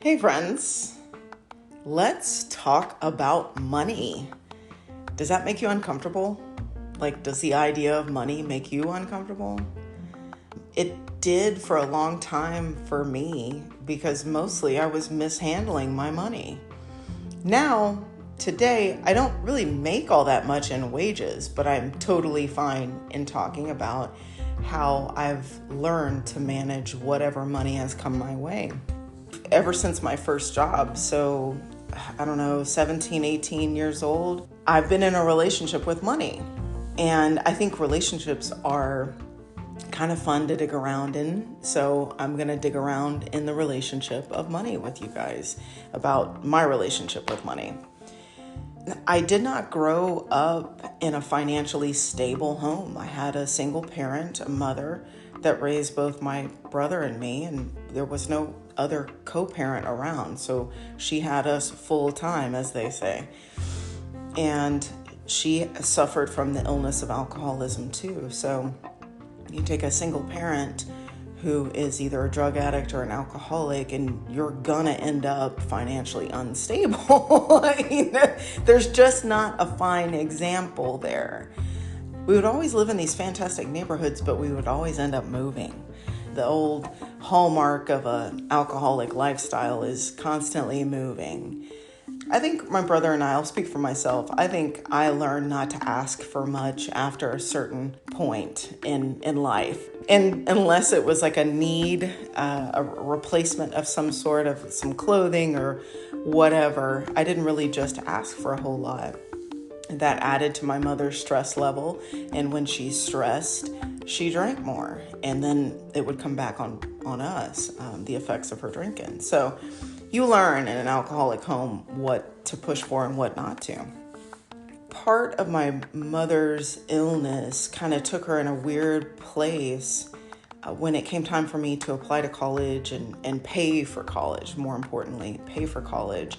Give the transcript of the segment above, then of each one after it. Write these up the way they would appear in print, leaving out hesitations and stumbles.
Hey friends, let's talk about money. Does that make you uncomfortable? Like, does the idea of money make you uncomfortable? It did for a long time for me because mostly I was mishandling my money. Now, today, I don't really make all that much in wages, but I'm totally fine in talking about how I've learned to manage whatever money has come my way. Ever since my first job, so I don't know, 17, 18 years old, I've been in a relationship with money. And I think relationships are kind of fun to dig around in. So I'm going to dig around in the relationship of money with you guys, about my relationship with money. I did not grow up in a financially stable home. I had a single parent, a mother that raised both my brother and me, and there was no other co-parent around. So she had us full time, as they say. And she suffered from the illness of alcoholism too. So you take a single parent who is either a drug addict or an alcoholic, and you're gonna end up financially unstable. I mean, there's just not a fine example there. We would always live in these fantastic neighborhoods, but we would always end up moving. The old hallmark of an alcoholic lifestyle is constantly moving. I think my brother and I'll speak for myself. I think I learned not to ask for much after a certain point in life. And unless it was like a need, a replacement of some sort of some clothing or whatever, I didn't really just ask for a whole lot. That added to my mother's stress level. And when she's stressed, she drank more. And then it would come back on us, the effects of her drinking. So you learn in an alcoholic home what to push for and what not to. Part of my mother's illness kind of took her in a weird place when it came time for me to apply to college and pay for college, more importantly, pay for college.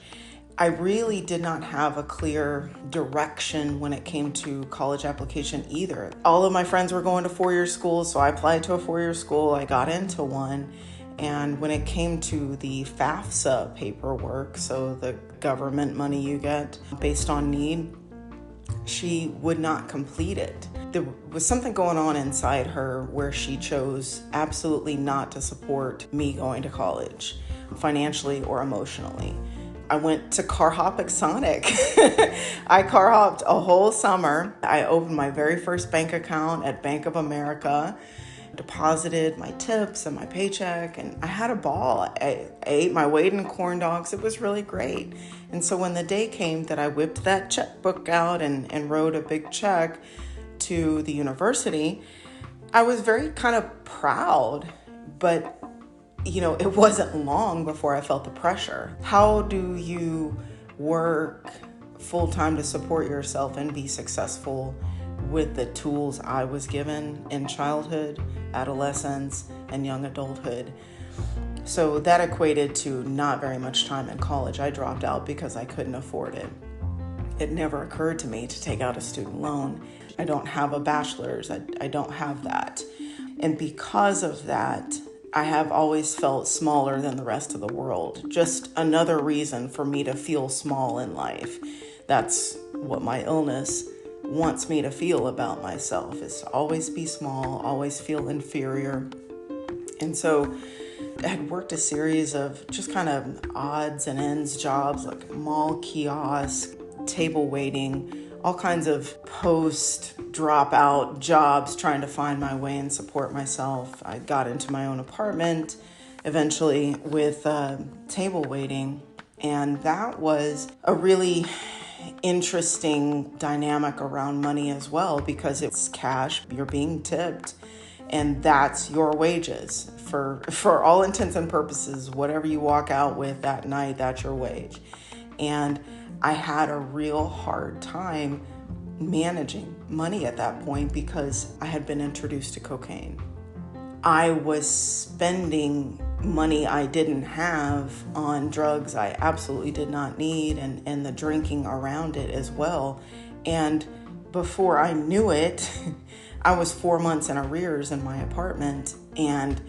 I really did not have a clear direction when it came to college application either. All of my friends were going to four-year schools, so I applied to a four-year school. I got into one. And when it came to the FAFSA paperwork, so the government money you get based on need, she would not complete it. There was something going on inside her where she chose absolutely not to support me going to college, financially or emotionally. I went to car hop Exonic. I car hopped a whole summer. I opened my very first bank account at Bank of America, deposited my tips and my paycheck, and I had a ball. I ate my weight in corn dogs. It was really great. And so when the day came that I whipped that checkbook out and wrote a big check to the university, I was very kind of proud, but it wasn't long before I felt the pressure. How do you work full-time to support yourself and be successful with the tools I was given in childhood, adolescence, and young adulthood? So that equated to not very much time in college. I dropped out because I couldn't afford it. It never occurred to me to take out a student loan. I don't have a bachelor's. I don't have that. And because of that, I have always felt smaller than the rest of the world. Just another reason for me to feel small in life. That's what my illness wants me to feel about myself, is to always be small, always feel inferior. And so I had worked a series of just kind of odds and ends jobs, like mall kiosk, table waiting, all kinds of post dropout jobs, trying to find my way and support myself. I got into my own apartment eventually with table waiting, and that was a really interesting dynamic around money as well, because it's cash, you're being tipped, and that's your wages. For all intents and purposes, whatever you walk out with that night, that's your wage. And I had a real hard time managing money at that point because I had been introduced to cocaine. I was spending money I didn't have on drugs I absolutely did not need, and the drinking around it as well. And before I knew it, I was 4 months in arrears in my apartment, and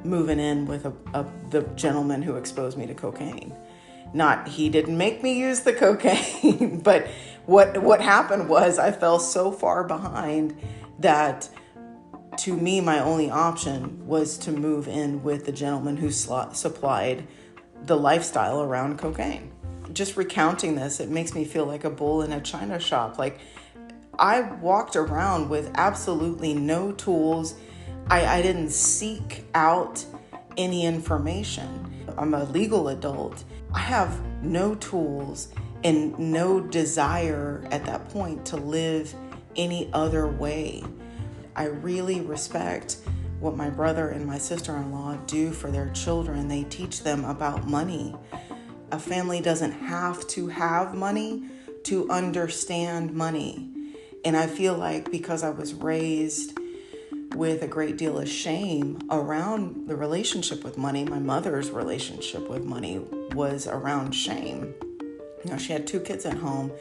moving in with the gentleman who exposed me to cocaine. Not, he didn't make me use the cocaine, but what happened was I fell so far behind that to me, my only option was to move in with the gentleman who supplied the lifestyle around cocaine. Just recounting this, it makes me feel like a bull in a china shop. Like, I walked around with absolutely no tools. I didn't seek out any information. I'm a legal adult. I have no tools and no desire at that point to live any other way. I really respect what my brother and my sister-in-law do for their children. They teach them about money. A family doesn't have to have money to understand money. And I feel like because I was raised with a great deal of shame around the relationship with money, my mother's relationship with money was around shame. You know, she had 2 kids at home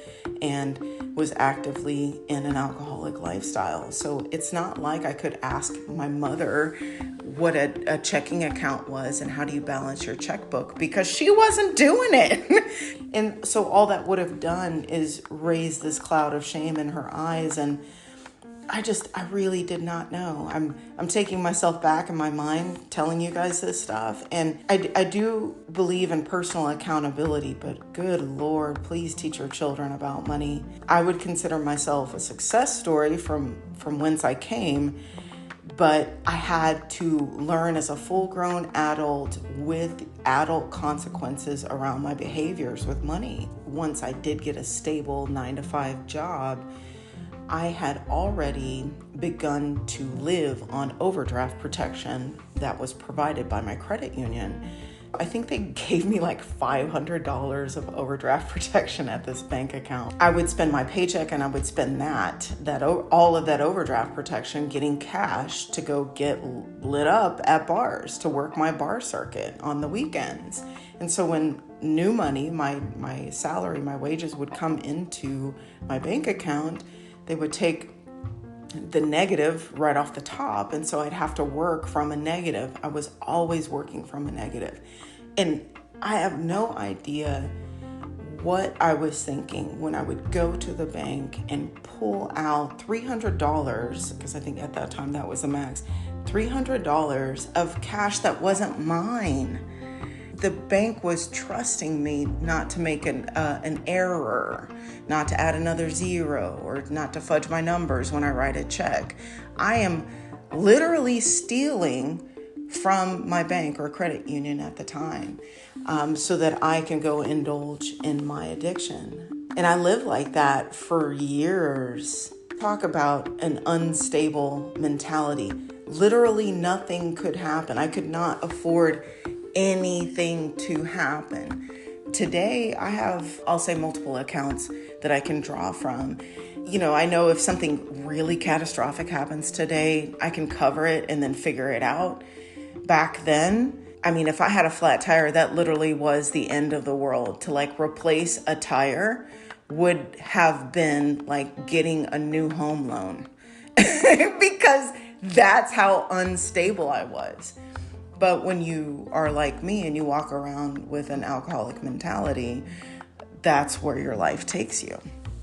and was actively in an alcoholic lifestyle. So it's not like I could ask my mother what a checking account was and how do you balance your checkbook, because she wasn't doing it. And so all that would have done is raise this cloud of shame in her eyes. And I really did not know. I'm taking myself back in my mind, telling you guys this stuff. And I do believe in personal accountability, but good Lord, please teach your children about money. I would consider myself a success story from whence I came, but I had to learn as a full-grown adult with adult consequences around my behaviors with money. Once I did get a stable 9-to-5 job, I had already begun to live on overdraft protection that was provided by my credit union. I think they gave me like $500 of overdraft protection at this bank account. I would spend my paycheck and I would spend all of that overdraft protection getting cash to go get lit up at bars, to work my bar circuit on the weekends. And so when new money, my salary, my wages would come into my bank account, they would take the negative right off the top. And so I'd have to work from a negative. I was always working from a negative. And I have no idea what I was thinking when I would go to the bank and pull out $300, because I think at that time that was the max, $300 of cash that wasn't mine. The bank was trusting me not to make an error, not to add another zero, or not to fudge my numbers when I write a check. I am literally stealing from my bank or credit union at the time so that I can go indulge in my addiction. And I lived like that for years. Talk about an unstable mentality. Literally nothing could happen. I could not afford anything to happen. Today, I have, I'll say, multiple accounts that I can draw from. You know, I know if something really catastrophic happens today, I can cover it and then figure it out. Back then, I mean, if I had a flat tire, that literally was the end of the world. To like replace a tire would have been like getting a new home loan because that's how unstable I was. But when you are like me and you walk around with an alcoholic mentality, that's where your life takes you.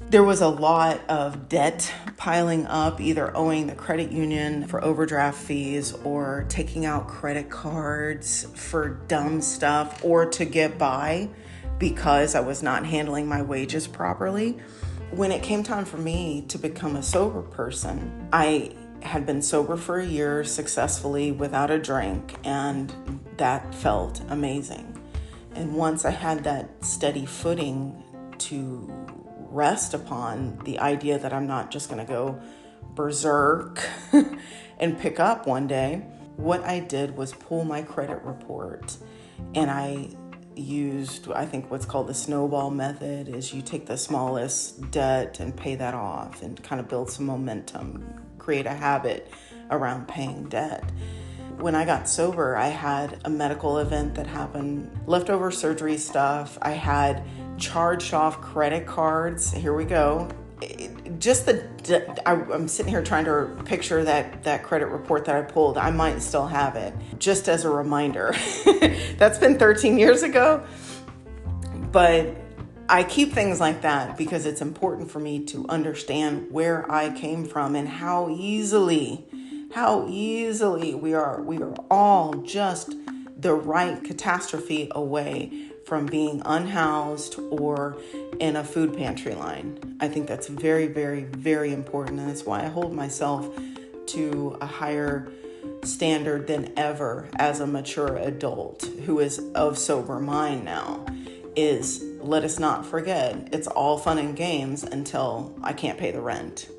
There was a lot of debt piling up, either owing the credit union for overdraft fees or taking out credit cards for dumb stuff or to get by because I was not handling my wages properly. When it came time for me to become a sober person, I had been sober for a year successfully without a drink, and that felt amazing. And once I had that steady footing to rest upon, the idea that I'm not just going to go berserk and pick up one day, what I did was pull my credit report, and I used, I think what's called the snowball method, is you take the smallest debt and pay that off and kind of build some momentum, create a habit around paying debt. When I got sober, I had a medical event that happened, leftover surgery stuff. I had charged off credit cards. Here we go. I'm sitting here trying to picture that credit report that I pulled. I might still have it, just as a reminder. That's been 13 years ago. But I keep things like that because it's important for me to understand where I came from and how easily we are all just the right catastrophe away from being unhoused or in a food pantry line. I think that's very, very, very important. And that's why I hold myself to a higher standard than ever as a mature adult who is of sober mind now. Is let us not forget, it's all fun and games until I can't pay the rent.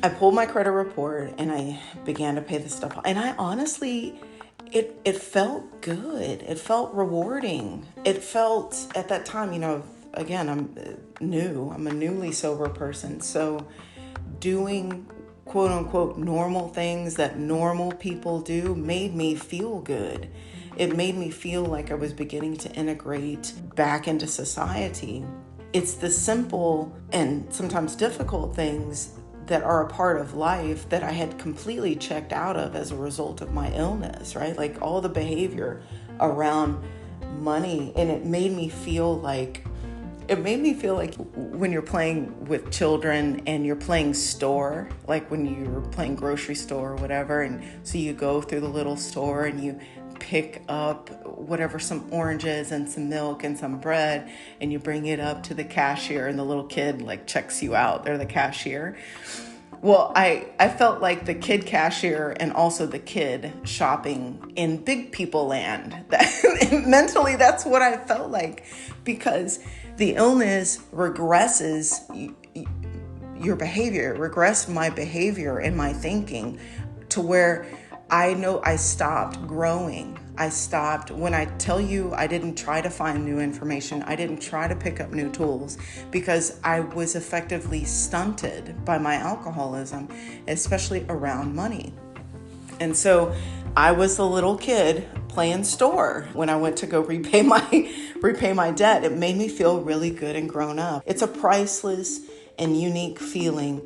I pulled my credit report and I began to pay the stuff. And I honestly, it felt good. It felt rewarding. It felt at that time, again, I'm a newly sober person. So doing quote unquote normal things that normal people do made me feel good. It made me feel like I was beginning to integrate back into society. It's the simple and sometimes difficult things that are a part of life that I had completely checked out of as a result of my illness, right? Like all the behavior around money. And it made me feel like when you're playing with children and you're playing store, like when you're playing grocery store or whatever. And so you go through the little store and you pick up whatever, some oranges and some milk and some bread, and you bring it up to the cashier and the little kid like checks you out. They're the cashier. Well, I felt like the kid cashier and also the kid shopping in big people land. Mentally, that's what I felt like, because the illness regresses your behavior, regressed my behavior and my thinking to where I know I stopped growing. When I tell you I didn't try to find new information, I didn't try to pick up new tools because I was effectively stunted by my alcoholism, especially around money. And so I was the little kid playing store when I went to go repay my debt. It made me feel really good and grown up. It's a priceless and unique feeling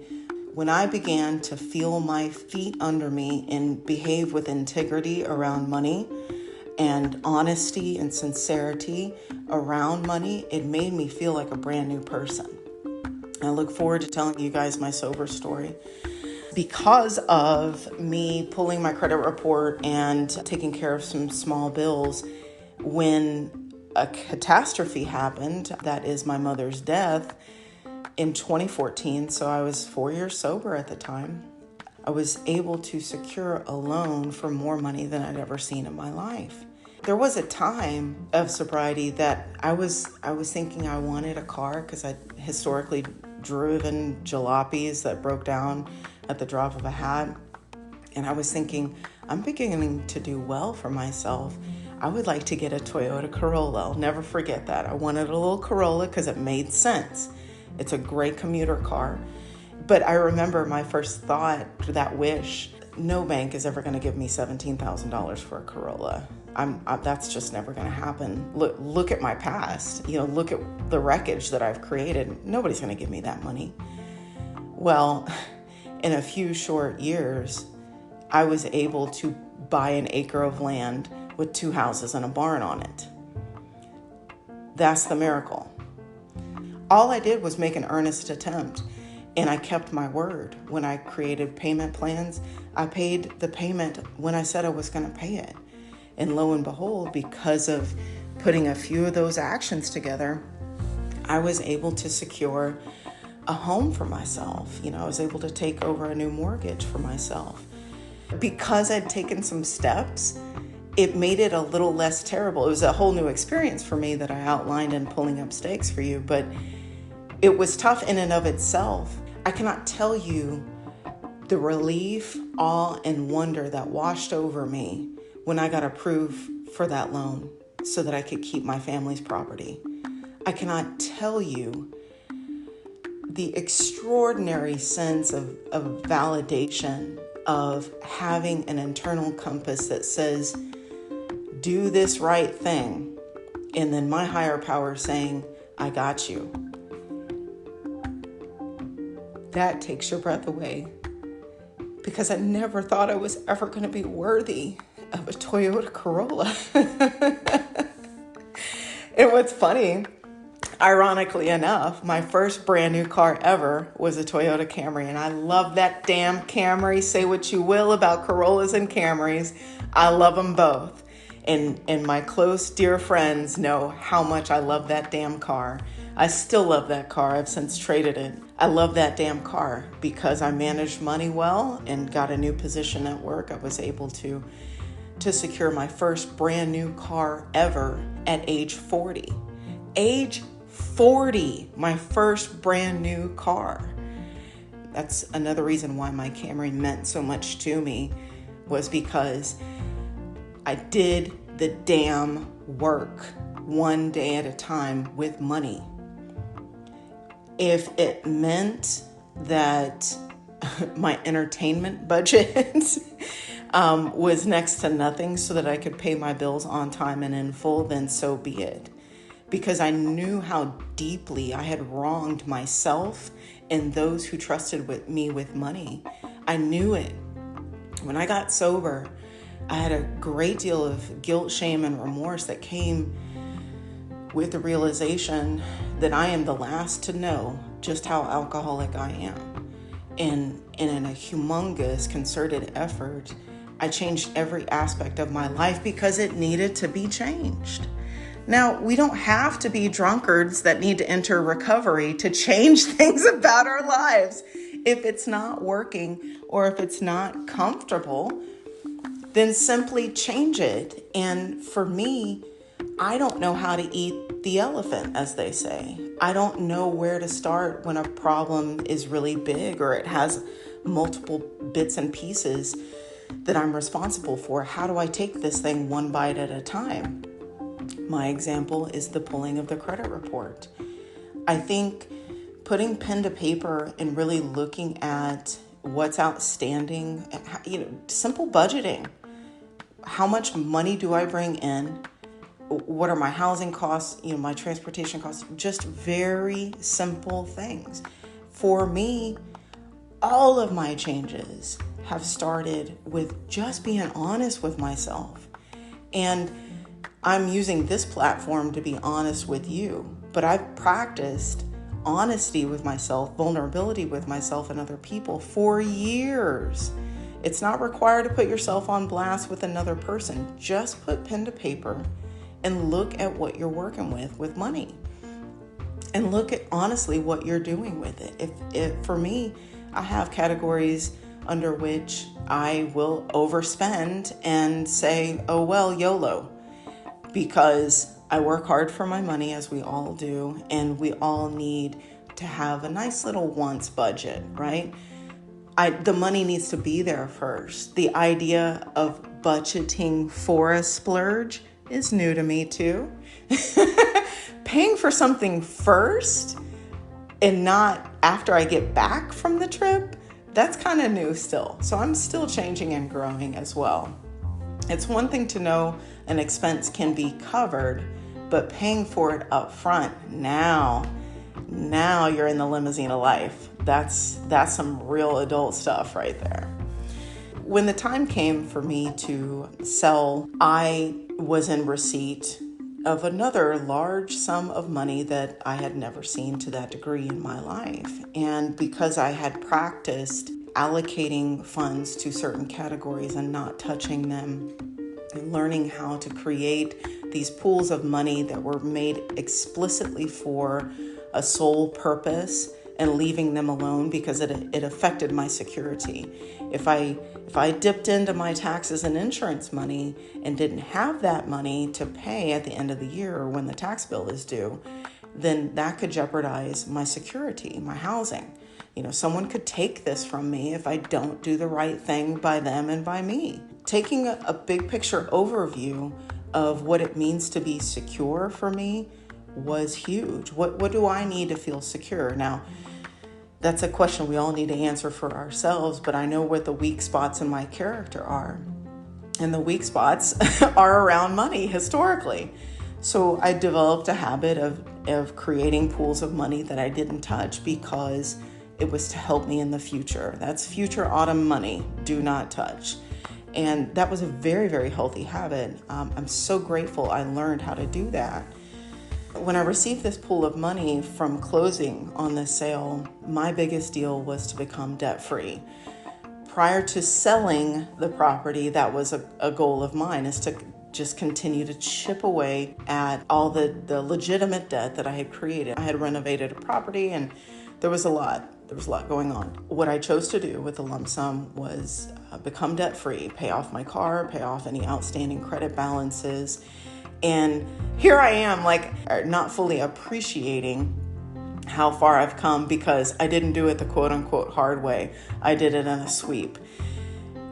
when I began to feel my feet under me and behave with integrity around money and honesty and sincerity around money. It made me feel like a brand new person. I look forward to telling you guys my sober story. Because of me pulling my credit report and taking care of some small bills, when a catastrophe happened, that is my mother's death, in 2014, so I was 4 years sober at the time, I was able to secure a loan for more money than I'd ever seen in my life. There was a time of sobriety that I was thinking I wanted a car because I'd historically driven jalopies that broke down at the drop of a hat. And I was thinking, I'm beginning to do well for myself. I would like to get a Toyota Corolla. I'll never forget that. I wanted a little Corolla because it made sense. It's a great commuter car. But I remember my first thought, that wish, no bank is ever going to give me $17,000 for a Corolla. That's just never going to happen. Look at my past. Look at the wreckage that I've created. Nobody's going to give me that money. Well, in a few short years, I was able to buy an acre of land with 2 houses and a barn on it. That's the miracle. All I did was make an earnest attempt, and I kept my word. When I created payment plans, I paid the payment when I said I was going to pay it. And lo and behold, because of putting a few of those actions together, I was able to secure a home for myself. I was able to take over a new mortgage for myself. Because I'd taken some steps, it made it a little less terrible. It was a whole new experience for me that I outlined in Pulling Up Stakes for you, but it was tough in and of itself. I cannot tell you the relief, awe, and wonder that washed over me when I got approved for that loan so that I could keep my family's property. I cannot tell you the extraordinary sense of validation of having an internal compass that says, do this right thing. And then my higher power saying, I got you. that takes your breath away, because I never thought I was ever going to be worthy of a Toyota Corolla. And what's funny, ironically enough, my first brand new car ever was a Toyota Camry, and I love that damn Camry. Say what you will about Corollas and Camrys, I love them both. And my close, dear friends know how much I love that damn car. I still love that car. I've since traded it. I love that damn car because I managed money well and got a new position at work. I was able to secure my first brand new car ever at age 40. Age 40, my first brand new car. That's another reason why my Camry meant so much to me, was because I did the damn work one day at a time with money. If it meant that my entertainment budget was next to nothing so that I could pay my bills on time and in full, then so be it. Because I knew how deeply I had wronged myself and those who trusted me with money. I knew it. When I got sober, I had a great deal of guilt, shame, and remorse that came with the realization that I am the last to know just how alcoholic I am. And in a humongous concerted effort, I changed every aspect of my life because it needed to be changed. Now, we don't have to be drunkards that need to enter recovery to change things about our lives. If it's not working or if it's not comfortable, then simply change it. And for me, I don't know how to eat the elephant, as they say. I don't know where to start when a problem is really big or it has multiple bits and pieces that I'm responsible for. How do I take this thing one bite at a time? My example is the pulling of the credit report. I think putting pen to paper and really looking at what's outstanding, simple budgeting. How much money do I bring in? What are my housing costs, my transportation costs? Just very simple things. For me, all of my changes have started with just being honest with myself. And I'm using this platform to be honest with you, but I've practiced honesty with myself, vulnerability with myself and other people for years. It's not required to put yourself on blast with another person. Just put pen to paper and look at what you're working with money. And look at honestly what you're doing with it. If for me, I have categories under which I will overspend and say, oh well, YOLO. Because I work hard for my money, as we all do, and we all need to have a nice little wants budget, right? The money needs to be there first. The idea of budgeting for a splurge is new to me too. Paying for something first and not after I get back from the trip, that's kind of new still. So I'm still changing and growing as well. It's one thing to know an expense can be covered, but paying for it up front, now you're in the limousine of life. That's some real adult stuff right there. When the time came for me to sell, I was in receipt of another large sum of money that I had never seen to that degree in my life. And because I had practiced allocating funds to certain categories and not touching them, and learning how to create these pools of money that were made explicitly for a sole purpose and leaving them alone because it affected my security. If I dipped into my taxes and insurance money and didn't have that money to pay at the end of the year or when the tax bill is due, then that could jeopardize my security, my housing. Someone could take this from me if I don't do the right thing by them and by me. Taking a big picture overview of what it means to be secure for me was huge. What do I need to feel secure? Now, that's a question we all need to answer for ourselves, but I know what the weak spots in my character are. And the weak spots are around money historically. So I developed a habit of creating pools of money that I didn't touch because It was to help me in the future. That's future autumn money. Do not touch. And that was a very, very healthy habit. I'm so grateful I learned how to do that. When I received this pool of money from closing on this sale, my biggest deal was to become debt-free. Prior to selling the property, that was a goal of mine, is to just continue to chip away at all the legitimate debt that I had created. I had renovated a property and there was a lot going on. What I chose to do with the lump sum was become debt-free, pay off my car, pay off any outstanding credit balances. And here I am, not fully appreciating how far I've come because I didn't do it the quote unquote hard way. I did it in a sweep.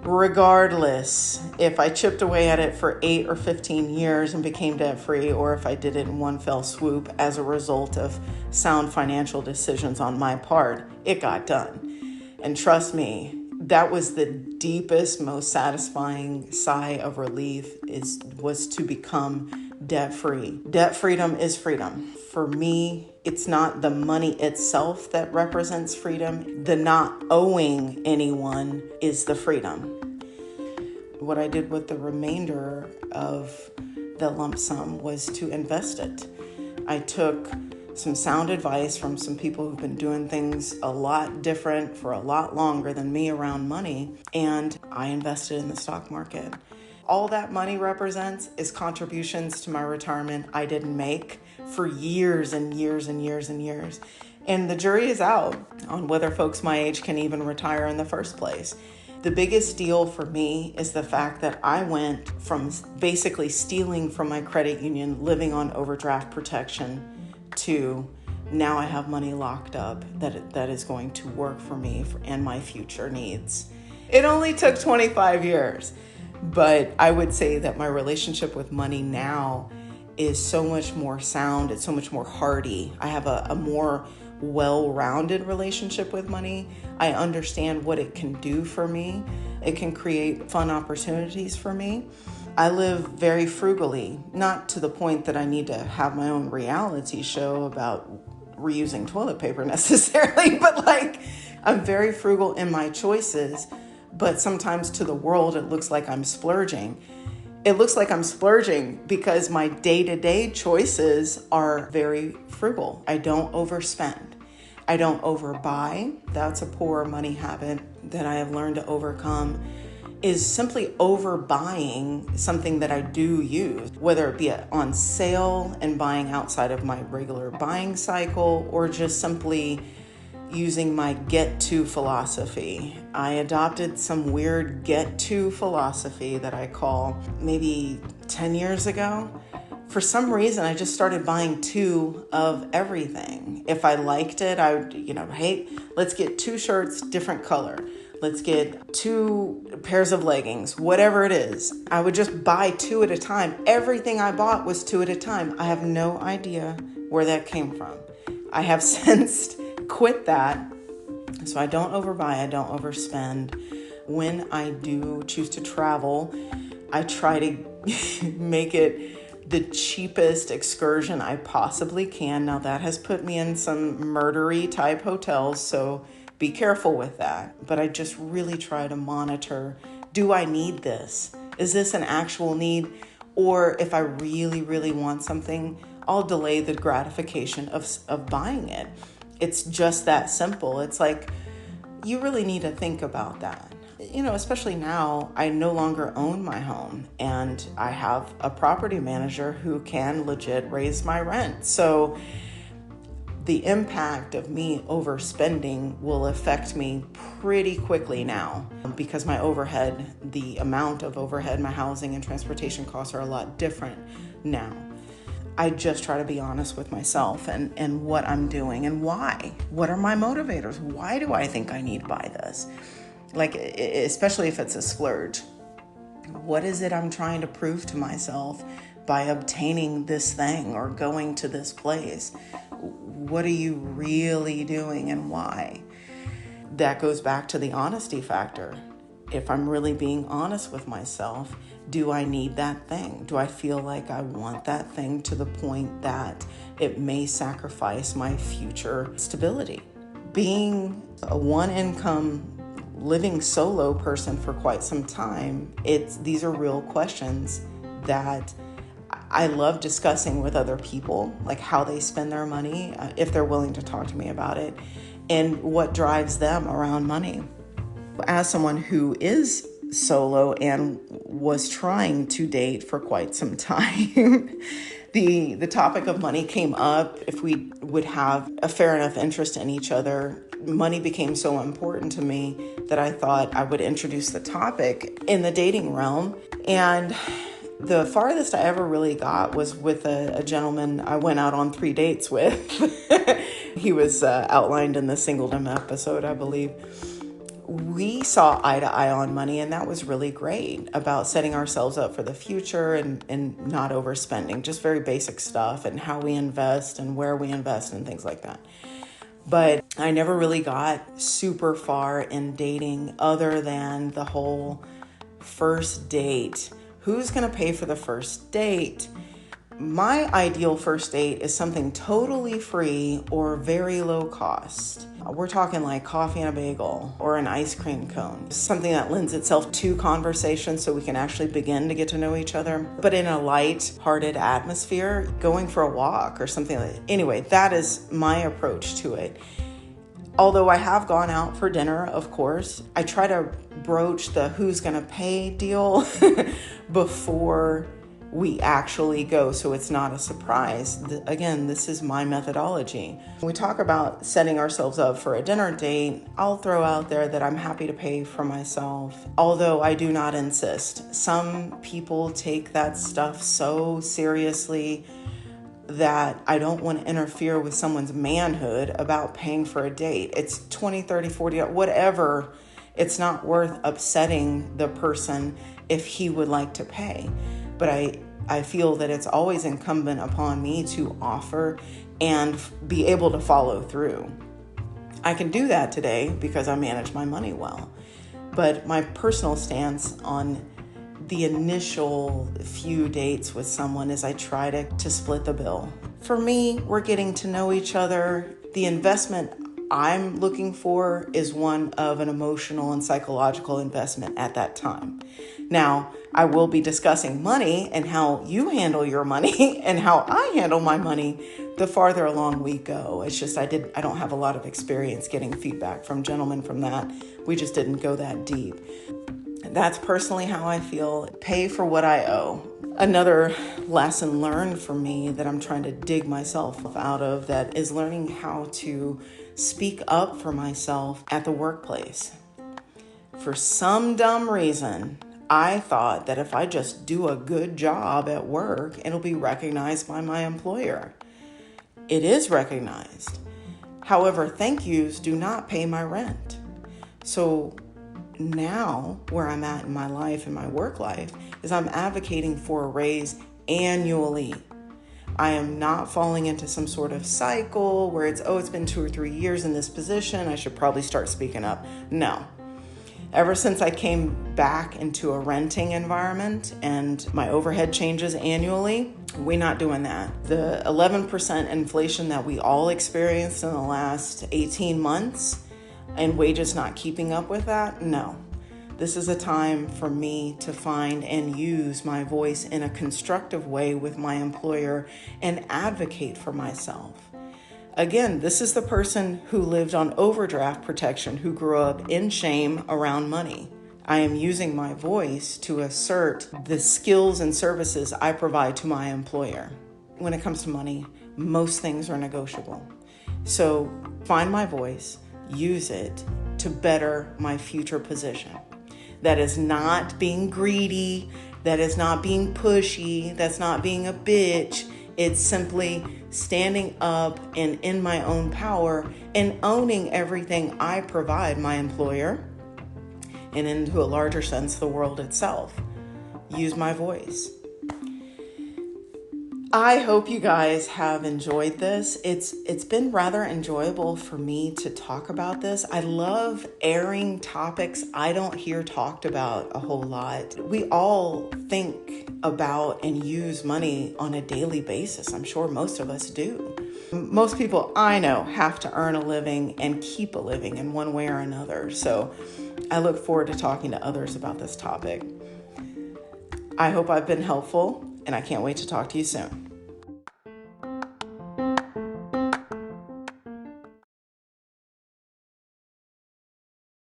Regardless, if I chipped away at it for 8 or 15 years and became debt-free, or if I did it in one fell swoop as a result of sound financial decisions on my part, it got done. And trust me, that was the deepest, most satisfying sigh of relief was to become debt-free. Debt freedom is freedom. For me, it's not the money itself that represents freedom. The not owing anyone is the freedom. What I did with the remainder of the lump sum was to invest it. I took some sound advice from some people who've been doing things a lot different for a lot longer than me around money, and I invested in the stock market. All that money represents is contributions to my retirement I didn't make for years and years and years and years. And the jury is out on whether folks my age can even retire in the first place. The biggest deal for me is the fact that I went from basically stealing from my credit union, living on overdraft protection, to now I have money locked up that is going to work for me and my future needs. It only took 25 years, but I would say that my relationship with money now is so much more sound. It's so much more hearty. I have a more well-rounded relationship with money. I understand what it can do for me. It can create fun opportunities for me. I live very frugally, not to the point that I need to have my own reality show about reusing toilet paper necessarily, but I'm very frugal in my choices, but sometimes to the world it looks like I'm splurging. It looks like I'm splurging because my day-to-day choices are very frugal. I don't overspend. I don't overbuy. That's a poor money habit that I have learned to overcome, is simply overbuying something that I do use, whether it be on sale and buying outside of my regular buying cycle, or just simply using my get-to philosophy. I adopted some weird get-to philosophy that I call maybe 10 years ago. For some reason, I just started buying 2 of everything. If I liked it, I would, hey, let's get 2 shirts, different color. Let's get 2 pairs of leggings, whatever it is. I would just buy 2 at a time. Everything I bought was 2 at a time. I have no idea where that came from. I have since quit that. So I don't overbuy, I don't overspend. When I do choose to travel, I try to make it the cheapest excursion I possibly can. Now that has put me in some murdery type hotels, so be careful with that. But I just really try to monitor, do I need this? Is this an actual need? Or if I really, really want something, I'll delay the gratification of buying it. It's just that simple. It's like, you really need to think about that. Especially now, I no longer own my home and I have a property manager who can legit raise my rent. So the impact of me overspending will affect me pretty quickly now because my overhead, the amount of overhead, my housing and transportation costs are a lot different now. I just try to be honest with myself and what I'm doing and why. What are my motivators? Why do I think I need to buy this? Especially if it's a splurge. What is it I'm trying to prove to myself by obtaining this thing or going to this place? What are you really doing and why? That goes back to the honesty factor. If I'm really being honest with myself, do I need that thing? Do I feel like I want that thing to the point that it may sacrifice my future stability? being a one income living solo person for quite some time, these are real questions that I love discussing with other people, like how they spend their money, if they're willing to talk to me about it, and what drives them around money. As someone who is solo and was trying to date for quite some time, the topic of money came up. If we would have a fair enough interest in each other, money became so important to me that I thought I would introduce the topic in the dating realm. And the farthest I ever really got was with a gentleman I went out on 3 dates with. He was outlined in the Singledom episode, I believe. We saw eye to eye on money, and that was really great, about setting ourselves up for the future and not overspending, just very basic stuff, and how we invest and where we invest and things like that. But I never really got super far in dating other than the whole first date. Who's going to pay for the first date? My ideal first date is something totally free or very low cost. We're talking like coffee and a bagel or an ice cream cone. Something that lends itself to conversation so we can actually begin to get to know each other, but in a light-hearted atmosphere, going for a walk or something like that. Anyway, that is my approach to it. Although I have gone out for dinner, of course, I try to broach the who's going to pay deal before we actually go, so it's not a surprise. Again, this is my methodology. When we talk about setting ourselves up for a dinner date, I'll throw out there that I'm happy to pay for myself, although I do not insist. Some people take that stuff so seriously that I don't want to interfere with someone's manhood about paying for a date. It's $20, $30, $40, whatever. It's not worth upsetting the person if he would like to pay. But I feel that it's always incumbent upon me to offer and be able to follow through. I can do that today because I manage my money well. But my personal stance on the initial few dates with someone is I try to split the bill. For me, we're getting to know each other. The investment I'm looking for is one of an emotional and psychological investment at that time. Now, I will be discussing money and how you handle your money and how I handle my money the farther along we go. It's just I don't have a lot of experience getting feedback from gentlemen from that. We just didn't go that deep. That's personally how I feel. Pay for what I owe. Another lesson learned for me that I'm trying to dig myself out of that is learning how to speak up for myself at the workplace. For some dumb reason, I thought that if I just do a good job at work, it'll be recognized by my employer. It is recognized. However, thank yous do not pay my rent. So now, where I'm at in my life and my work life, is I'm advocating for a raise annually. I am not falling into some sort of cycle where it's been 2 or 3 years in this position, I should probably start speaking up. No. Ever since I came back into a renting environment and my overhead changes annually, we're not doing that. The 11% inflation that we all experienced in the last 18 months, and wages not keeping up with that? No. This is a time for me to find and use my voice in a constructive way with my employer and advocate for myself. Again, this is the person who lived on overdraft protection, who grew up in shame around money. I am using my voice to assert the skills and services I provide to my employer. When it comes to money, most things are negotiable. So find my voice, use it to better my future position. That is not being greedy. That is not being pushy. That's not being a bitch. It's simply standing up and in my own power and owning everything I provide my employer and, into a larger sense, the world itself. Use my voice. I hope you guys have enjoyed this. It's been rather enjoyable for me to talk about this. I love airing topics I don't hear talked about a whole lot. We all think about and use money on a daily basis. I'm sure most of us do. Most people I know have to earn a living and keep a living in one way or another. So I look forward to talking to others about this topic. I hope I've been helpful, and I can't wait to talk to you soon.